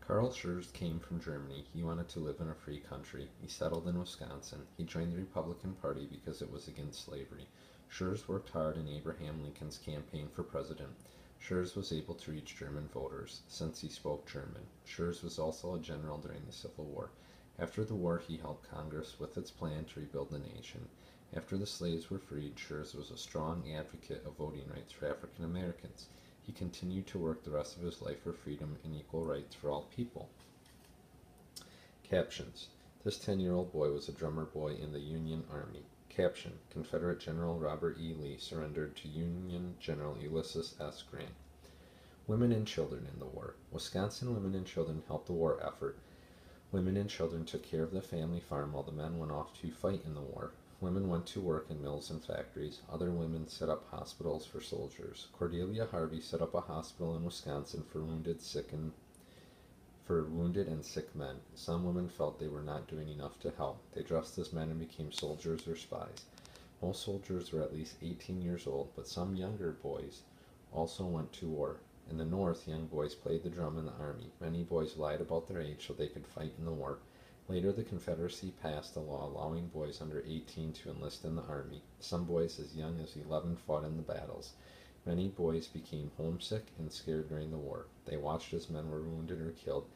Carl Schurz came from Germany. He wanted to live in a free country. He settled in Wisconsin. He joined the Republican Party because it was against slavery. Schurz worked hard in Abraham Lincoln's campaign for president. Schurz was able to reach German voters, since he spoke German. Schurz was also a general during the Civil War. After the war, he helped Congress with its plan to rebuild the nation. After the slaves were freed, Schurz was a strong advocate of voting rights for African Americans. He continued to work the rest of his life for freedom and equal rights for all people. Captions. This 10-year-old boy was a drummer boy in the Union Army. Caption. Confederate General Robert E. Lee surrendered to Union General Ulysses S. Grant. Women and children in the war. Wisconsin women and children helped the war effort. Women and children took care of the family farm while the men went off to fight in the war. Women went to work in mills and factories. Other women set up hospitals for soldiers. Cordelia Harvey set up a hospital in Wisconsin for wounded and sick men. Some women felt they were not doing enough to help. They dressed as men and became soldiers or spies. Most soldiers were at least 18 years old, but some younger boys also went to war. In the North, young boys played the drum in the Army. Many boys lied about their age so they could fight in the war. Later, the Confederacy passed a law allowing boys under 18 to enlist in the Army. Some boys as young as 11 fought in the battles. Many boys became homesick and scared during the war. They watched as men were wounded or killed.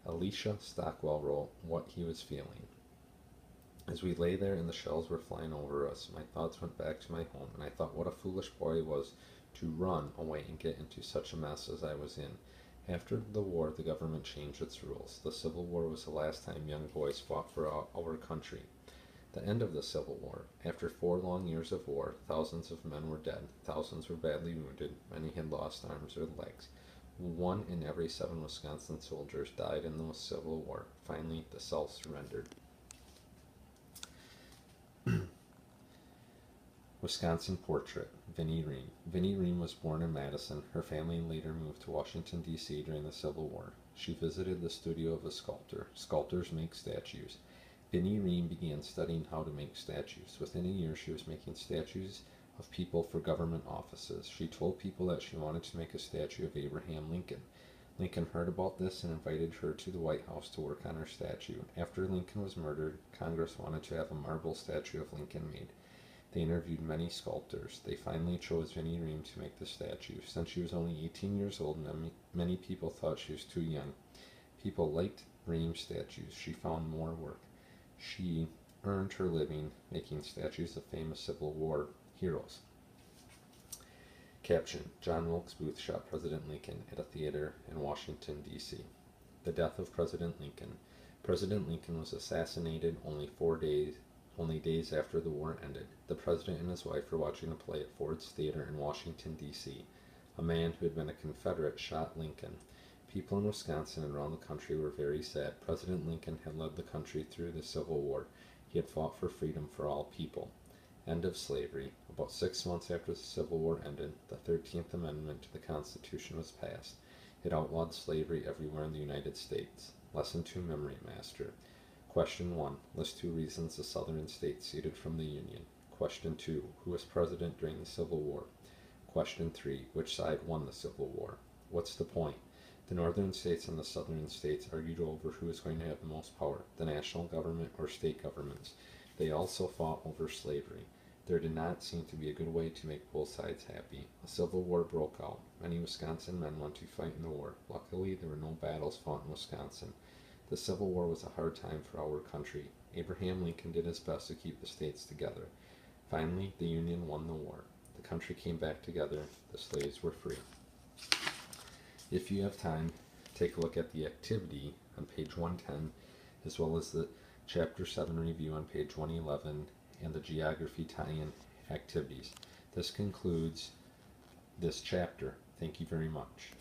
Alicia Stockwell wrote what he was feeling. As we lay there and the shells were flying over us, my thoughts went back to my home, and I thought what a foolish boy I was to run away and get into such a mess as I was in. After the war, the government changed its rules. The Civil War was the last time young boys fought for our country. The end of the Civil War. After 4 long years of war, thousands of men were dead. Thousands were badly wounded. Many had lost arms or legs. 1 in every 7 Wisconsin soldiers died in the Civil War. Finally, the South surrendered. Wisconsin portrait. Vinnie Ream. Vinnie Ream was born in Madison. Her family later moved to Washington, D.C. during the Civil War. She visited the studio of a sculptor. Sculptors make statues. Vinnie Ream began studying how to make statues. Within a year, she was making statues of people for government offices. She told people that she wanted to make a statue of Abraham Lincoln. Lincoln heard about this and invited her to the White House to work on her statue. After Lincoln was murdered, Congress wanted to have a marble statue of Lincoln made. They interviewed many sculptors. They finally chose Vinnie Ream to make the statue. Since she was only 18 years old, many people thought she was too young. People liked Ream's statues. She found more work. She earned her living making statues of famous Civil War heroes. Caption. John Wilkes Booth shot President Lincoln at a theater in Washington, D.C. The death of President Lincoln. President Lincoln was assassinated only days after the war ended. The president and his wife were watching a play at Ford's Theater in Washington, D.C. A man who had been a Confederate shot Lincoln. People in Wisconsin and around the country were very sad. President Lincoln had led the country through the Civil War. He had fought for freedom for all people. End of slavery. About 6 months after the Civil War ended, the 13th Amendment to the Constitution was passed. It outlawed slavery everywhere in the United States. Lesson 2 Memory Master. Question 1. List 2 reasons the southern states seceded from the Union. Question 2. Who was president during the Civil War? Question 3. Which side won the Civil War? What's the point? The northern states and the southern states argued over who was going to have the most power, the national government or state governments. They also fought over slavery. There did not seem to be a good way to make both sides happy. A civil war broke out. Many Wisconsin men went to fight in the war. Luckily, there were no battles fought in Wisconsin. The Civil War was a hard time for our country. Abraham Lincoln did his best to keep the states together. Finally, the Union won the war. The country came back together. The slaves were free. If you have time, take a look at the activity on page 110, as well as the Chapter 7 review on page 111, and the geography tie-in activities. This concludes this chapter. Thank you very much.